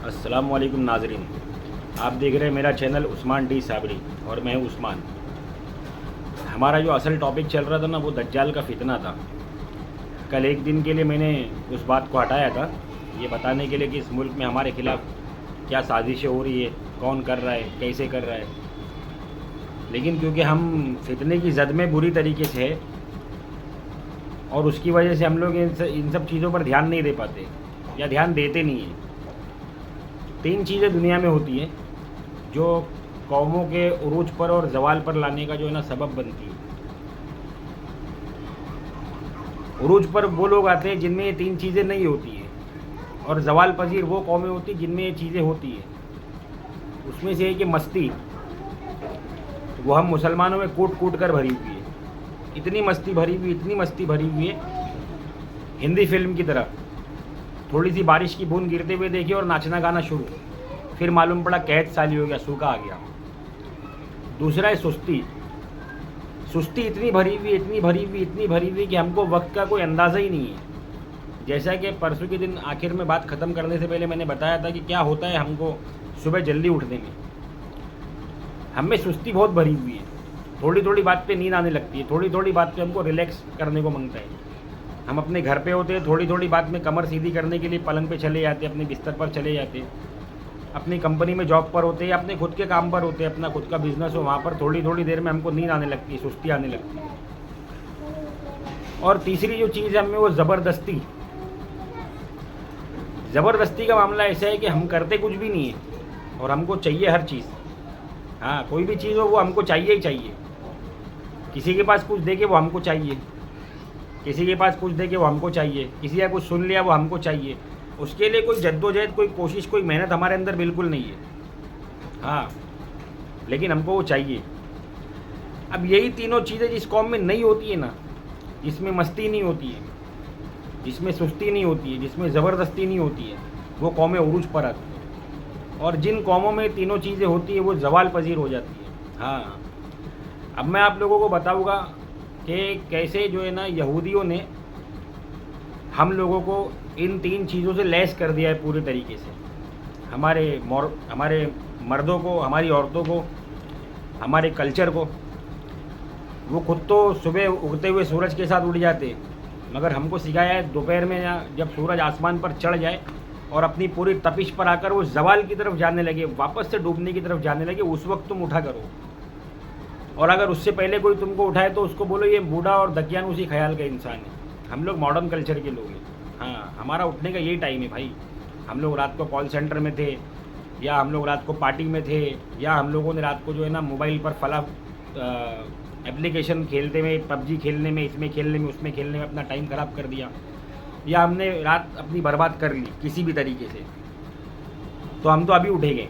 अस्सलामुअलैकुम नाजरीन, आप देख रहे हैं मेरा चैनल उस्मान डी साबरी और मैं हूं उस्मान। हमारा जो असल टॉपिक चल रहा था ना, वो दज्जाल का फितना था। कल एक दिन के लिए मैंने उस बात को हटाया था, ये बताने के लिए कि इस मुल्क में हमारे खिलाफ़ क्या साजिशें हो रही है, कौन कर रहा है, कैसे कर रहा है। लेकिन क्योंकि हम फितने की जद में बुरी तरीके से है और उसकी वजह से हम लोग इन सब चीज़ों पर ध्यान नहीं दे पाते या ध्यान देते नहीं हैं। तीन चीज़ें दुनिया में होती हैं जो कौमों के उरूज पर और जवाल पर लाने का जो है ना सबब बनती है। उरूज पर वो लोग आते हैं जिनमें ये तीन चीज़ें नहीं होती हैं, और जवाल पजीर वो कौमें होती हैं जिनमें ये चीज़ें होती हैं। उसमें से है कि मस्ती, वो हम मुसलमानों में कूट कूट कर भरी हुई है। इतनी मस्ती भरी हुई, इतनी मस्ती भरी हुई है, हिंदी फिल्म की तरह। थोड़ी सी बारिश की बूंद गिरते हुए देखी और नाचना गाना शुरू, फिर मालूम पड़ा कहत साली हो गया, सूखा आ गया। दूसरा है सुस्ती। सुस्ती इतनी भरी हुई, इतनी भरी हुई, इतनी भरी हुई कि हमको वक्त का कोई अंदाज़ा ही नहीं है। जैसा कि परसों के दिन आखिर में बात ख़त्म करने से पहले मैंने बताया था कि क्या होता है हमको सुबह जल्दी उठने में। हमें सुस्ती बहुत भरी हुई है, थोड़ी थोड़ी बात पे नींद आने लगती है, थोड़ी थोड़ी बात पे हमको रिलैक्स करने को मांगता है। हम अपने घर पे होते हैं, थोड़ी थोड़ी बात में कमर सीधी करने के लिए पलंग पे चले जाते, अपने बिस्तर पर चले जाते। अपनी कंपनी में जॉब पर होते या अपने खुद के काम पर होते, अपना खुद का बिजनेस हो, वहाँ पर थोड़ी थोड़ी देर में हमको नींद आने लगती है, सुस्ती आने लगती है। और तीसरी जो चीज़ है हमें, वो ज़बरदस्ती। ज़बरदस्ती का मामला ऐसा है कि हम करते कुछ भी नहीं है और हमको चाहिए हर चीज़। हाँ, कोई भी चीज़ हो वो हमको चाहिए ही चाहिए। किसी के पास कुछ दे के वो हमको चाहिए, किसी के पास कुछ दे के वो हमको चाहिए, किसी का कुछ सुन लिया वो हमको चाहिए। उसके लिए कोई जद्दोजहद, कोई कोशिश, कोई मेहनत हमारे अंदर बिल्कुल नहीं है। हाँ, लेकिन हमको वो चाहिए। अब यही तीनों चीज़ें जिस कौम में नहीं होती है ना, जिसमें मस्ती नहीं होती है, जिसमें सुस्ती नहीं होती है, जिसमें ज़बरदस्ती नहीं होती है, वो कौमें उरूज पर आती है। और जिन कौमों में तीनों चीज़ें होती है वो जवाल पजीर हो जाती है। हाँ, अब मैं आप लोगों को बताऊँगा कि कैसे जो है ना यहूदियों ने हम लोगों को इन तीन चीज़ों से लैस कर दिया है पूरे तरीके से। हमारे मर्दों को, हमारी औरतों को, हमारे कल्चर को। वो खुद तो सुबह उगते हुए सूरज के साथ उड़ जाते, मगर हमको सिखाया है दोपहर में या जब सूरज आसमान पर चढ़ जाए और अपनी पूरी तपिश पर आकर वो जवाल की तरफ जाने लगे, वापस से डूबने की तरफ जाने लगे, उस वक्त तुम उठा करो। और अगर उससे पहले कोई तुमको उठाए तो उसको बोलो ये बूढ़ा और दकियानूसी ख्याल का इंसान है। हम लोग मॉडर्न कल्चर के लोग हैं। हाँ, हमारा उठने का यही टाइम है भाई। हम लोग रात को कॉल सेंटर में थे, या हम लोग रात को पार्टी में थे, या हम लोगों ने रात को जो है ना मोबाइल पर फला एप्लीकेशन खेलते में, पबजी खेलने में, इसमें खेलने में, उसमें खेलने में अपना टाइम ख़राब कर दिया, या हमने रात अपनी बर्बाद कर ली किसी भी तरीके से। तो हम तो अभी उठे गए।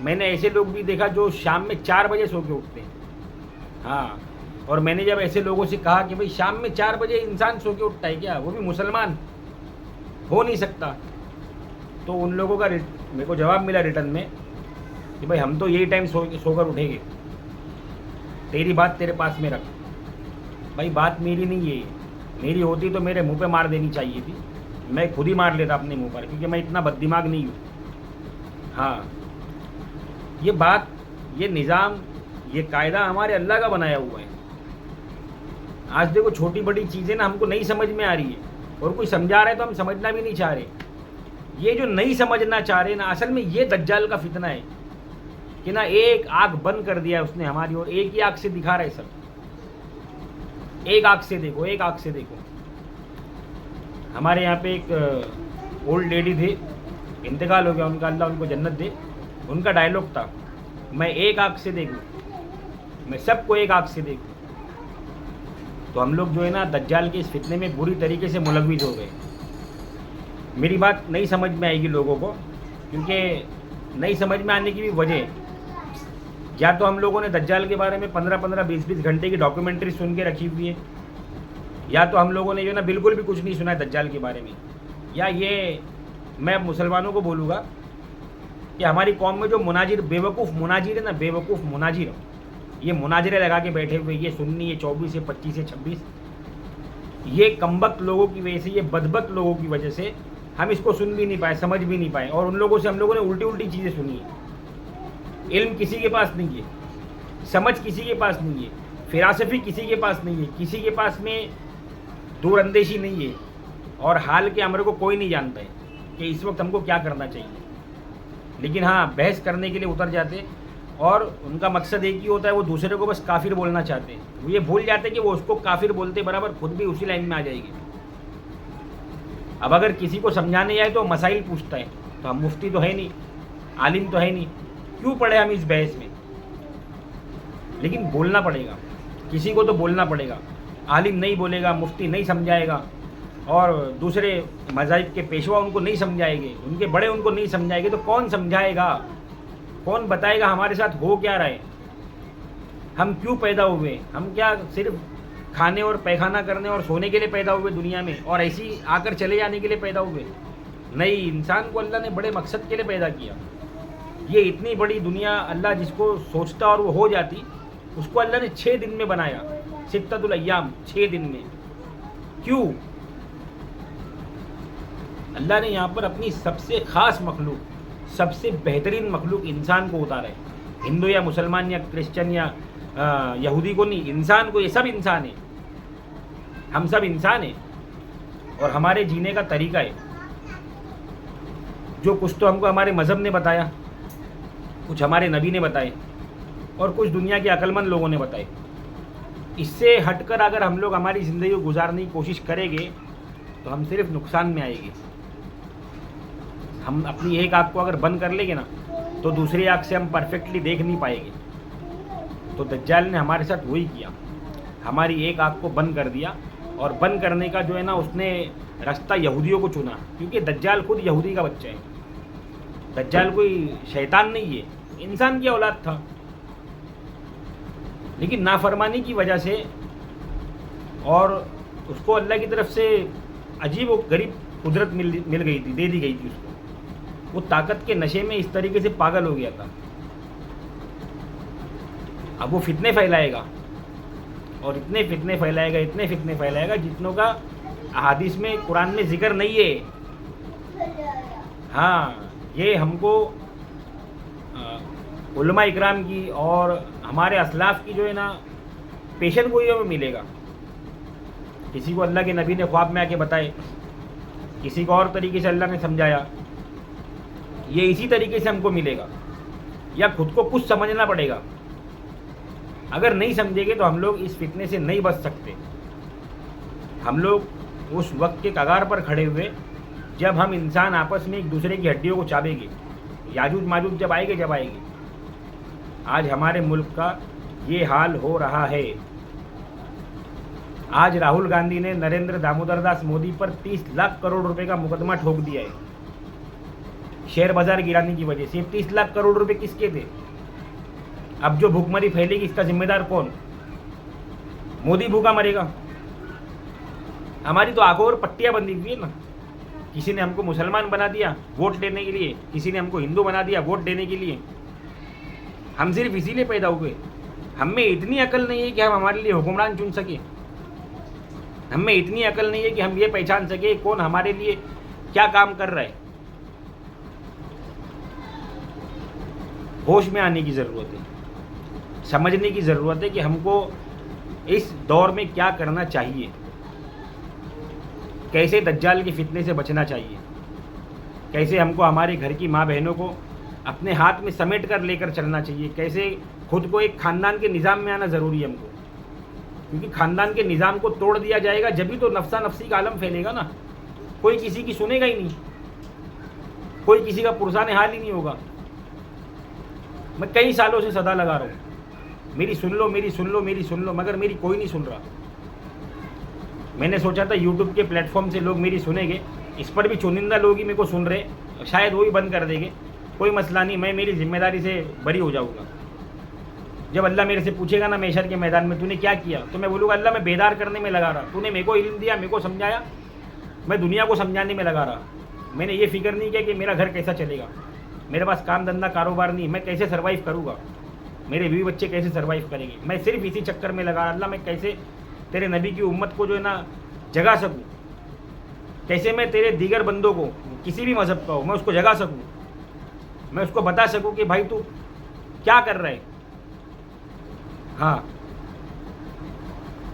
मैंने ऐसे लोग भी देखा जो शाम में 4 बजे सो के उठते हैं। हाँ, और मैंने जब ऐसे लोगों से कहा कि भाई शाम में 4 बजे इंसान सो के उठता है क्या, वो भी मुसलमान, हो नहीं सकता, तो उन लोगों का मेरे को जवाब मिला रिटर्न में कि भाई हम तो यही टाइम सोकर उठेंगे, तेरी बात तेरे पास में रख। भाई बात मेरी नहीं है, मेरी होती तो मेरे मुंह पे मार देनी चाहिए थी, मैं खुद ही मार लेता अपने मुंह पर, क्योंकि मैं इतना बददिमाग नहीं हूँ। हाँ, ये बात, ये निज़ाम, ये कायदा हमारे अल्लाह का बनाया हुआ है। आज देखो छोटी बड़ी चीज़ें ना हमको नहीं समझ में आ रही है, और कोई समझा रहा है तो हम समझना भी नहीं चाह रहे। ये जो नहीं समझना चाह रहे ना, असल में ये दज्जाल का फितना है कि ना एक आँख बंद कर दिया है उसने हमारी, और एक ही आँख से दिखा रहा है सब। एक आँख से देखो, एक आँख से देखो। हमारे यहाँ पे एक ओल्ड लेडी थे, इंतकाल हो गया उनका, अल्लाह उनको जन्नत दे। उनका डायलॉग था, मैं एक आँख से देखूँ, मैं सबको एक आँख से देखूँ। तो हम लोग जो है ना दज्जाल के इस फितने में बुरी तरीके से मुलव्विस हो गए। मेरी बात नहीं समझ में आएगी लोगों को, क्योंकि नहीं समझ में आने की भी वजह है, या तो हम लोगों ने दज्जाल के बारे में 15-15, 20-20 घंटे की डॉक्यूमेंट्री सुन के रखी हुई है, या तो हम लोगों ने जो है ना बिल्कुल भी कुछ नहीं सुना है दज्जाल के बारे में। या ये मैं मुसलमानों को बोलूँगा कि हमारी कौम में जो मुनाजिर, बेवकूफ़ मुनाजिर है ना, बेवकूफ़ मुनाजिर, ये मुनाजरे लगा के बैठे हुए, ये सुन्नी, ये 24, ये 25, ये 26, ये कमबख्त लोगों की वजह से, ये बदबख्त लोगों की वजह से हम इसको सुन भी नहीं पाए, समझ भी नहीं पाए, और उन लोगों से हम लोगों ने उल्टी उल्टी चीज़ें सुनी है। इल्म किसी के पास नहीं है, समझ किसी के पास नहीं है, फिरासफी किसी के पास नहीं है, किसी के पास में दूरअंदेशी नहीं है, और हाल के अमर को कोई नहीं जानता है कि इस वक्त हमको क्या करना चाहिए। लेकिन हाँ, बहस करने के लिए उतर जाते, और उनका मकसद एक ही होता है, वो दूसरे को बस काफिर बोलना चाहते हैं। वो ये भूल जाते हैं कि वो उसको काफिर बोलते बराबर खुद भी उसी लाइन में आ जाएगी। अब अगर किसी को समझाने जाए तो मसाइल पूछता है, तो हम मुफ्ती तो है नहीं, आलिम तो है नहीं, क्यों पड़े हम इस बहस में। लेकिन बोलना पड़ेगा, किसी को तो बोलना पड़ेगा। आलिम नहीं बोलेगा, मुफ्ती नहीं समझाएगा, और दूसरे मज़ाहिब के पेशवा उनको नहीं समझाएंगे, उनके बड़े उनको नहीं समझाएंगे, तो कौन समझाएगा, कौन बताएगा हमारे साथ हो क्या रहा है, हम क्यों पैदा हुए। हम क्या सिर्फ खाने और पैखाना करने और सोने के लिए पैदा हुए दुनिया में, और ऐसी आकर चले जाने के लिए पैदा हुए? नहीं, इंसान को अल्लाह ने बड़े मकसद के लिए पैदा किया। ये इतनी बड़ी दुनिया अल्लाह जिसको सोचता और वो हो जाती, उसको अल्लाह ने 6 दिन में बनाया, सित्ततुल अय्याम, 6 दिन में। क्यों? अल्लाह ने यहाँ पर अपनी सबसे ख़ास मखलूक, सबसे बेहतरीन मखलूक इंसान को उतारा है। हिंदू या मुसलमान या क्रिश्चियन या यहूदी को नहीं, इंसान को। ये सब इंसान है, हम सब इंसान हैं, और हमारे जीने का तरीका है जो कुछ तो हमको हमारे मज़हब ने बताया, कुछ हमारे नबी ने बताए, और कुछ दुनिया के अक्लमंद लोगों ने बताए। इससे हटकर अगर हम लोग हमारी ज़िंदगी को गुजारने की कोशिश करेंगे तो हम सिर्फ नुकसान में आएंगे। हम अपनी एक आँख को अगर बंद कर लेंगे ना, तो दूसरी आँख से हम परफेक्टली देख नहीं पाएंगे। तो दज्जाल ने हमारे साथ वही किया, हमारी एक आँख को बंद कर दिया, और बंद करने का जो है ना, उसने रास्ता यहूदियों को चुना, क्योंकि दज्जाल खुद यहूदी का बच्चा है। दज्जाल कोई शैतान नहीं है, इंसान की औलाद था, लेकिन नाफरमानी की वजह से, और उसको अल्लाह की तरफ से अजीब व गरीब कुदरत मिल गई थी, दे दी गई थी उसको। वो ताकत के नशे में इस तरीके से पागल हो गया था। अब वो फितने फैलाएगा, और इतने फितने फैलाएगा, इतने फितने फैलाएगा जितनों का अहादीस में, कुरान में जिक्र नहीं है। हाँ, ये हमको उलमा इकराम की और हमारे असलाफ की जो है ना पेशन गोइयों में मिलेगा। किसी को अल्लाह के नबी ने ख्वाब में आके बताए, किसी को और तरीके से अल्लाह ने समझाया, ये इसी तरीके से हमको मिलेगा, या खुद को कुछ समझना पड़ेगा। अगर नहीं समझेंगे तो हम लोग इस फितने से नहीं बच सकते। हम लोग उस वक्त के कगार पर खड़े हुए जब हम इंसान आपस में एक दूसरे की हड्डियों को चाबेंगे, याजूज माजूज जब आएंगे। आज हमारे मुल्क का ये हाल हो रहा है। आज राहुल गांधी ने नरेंद्र दामोदर दास मोदी पर 30 लाख करोड़ रुपए का मुकदमा ठोक दिया है, शेयर बाजार गिराने की वजह से। 30 लाख करोड़ रुपए किसके थे? अब जो भूखमरी फैलेगी इसका जिम्मेदार कौन? मोदी भूखा मरेगा। हमारी तो आंखों और पट्टियां बंधी हुई है ना। किसी ने हमको मुसलमान बना दिया वोट लेने के लिए, किसी ने हमको हिंदू बना दिया वोट देने के लिए। हम सिर्फ इसीलिए पैदा हुए। हम में इतनी अकल नहीं है कि हम हमारे लिए हुक्मरान चुन सके। हम में इतनी अकल नहीं है कि हम ये पहचान सके कौन हमारे लिए क्या काम कर रहा है। होश में आने की ज़रूरत है, समझने की ज़रूरत है कि हमको इस दौर में क्या करना चाहिए, कैसे दज्जाल के फितने से बचना चाहिए, कैसे हमको हमारे घर की माँ बहनों को अपने हाथ में समेट कर लेकर चलना चाहिए, कैसे खुद को एक ख़ानदान के निज़ाम में आना ज़रूरी है हमको। क्योंकि ख़ानदान के निज़ाम को तोड़ दिया जाएगा जब भी तो नफ्सा नफ्सी का आलम फैलेगा ना। कोई किसी की सुनेगा ही नहीं, कोई किसी का पुरसाने हाल ही नहीं होगा। मैं कई सालों से सदा लगा रहा हूँ, मेरी सुन लो, मेरी सुन लो, मेरी सुन लो, मगर मेरी कोई नहीं सुन रहा। मैंने सोचा था यूट्यूब के प्लेटफॉर्म से लोग मेरी सुनेंगे, इस पर भी चुनिंदा लोग ही मेरे को सुन रहे, शायद वो भी बंद कर देंगे। कोई मसला नहीं, मैं मेरी जिम्मेदारी से बरी हो जाऊँगा। जब अल्लाह मेरे से पूछेगा ना महशर के मैदान में तूने क्या किया, तो मैं बोलूँगा अल्लाह मैं बेदार करने में लगा रहा, तूने मेरे को इल्म दिया, मेरे को समझाया, मैं दुनिया को समझाने में लगा रहा। मैंने ये फिक्र नहीं किया कि मेरा घर कैसा चलेगा, मेरे पास काम धंधा कारोबार नहीं, मैं कैसे सर्वाइव करूँगा, मेरे बीवी बच्चे कैसे सर्वाइव करेंगे। मैं सिर्फ इसी चक्कर में लगा, अल्लाह मैं कैसे तेरे नबी की उम्मत को जो है ना जगा सकूँ। कैसे मैं तेरे दीगर बंदों को, किसी भी मज़हब का हो, मैं उसको जगा सकूँ, मैं उसको बता सकूँ कि भाई तू क्या कर रहा है। हाँ,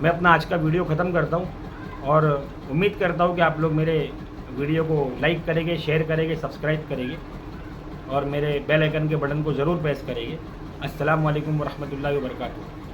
मैं अपना आज का वीडियो ख़त्म करता हूँ और उम्मीद करता हूँ कि आप लोग मेरे वीडियो को लाइक करेंगे, शेयर करेंगे, सब्सक्राइब करेंगे और मेरे बेल आइकन के बटन को ज़रूर प्रेस करेंगे। अस्सलाम वालेकुम वरहमतुल्लाहि वबरकातुहू।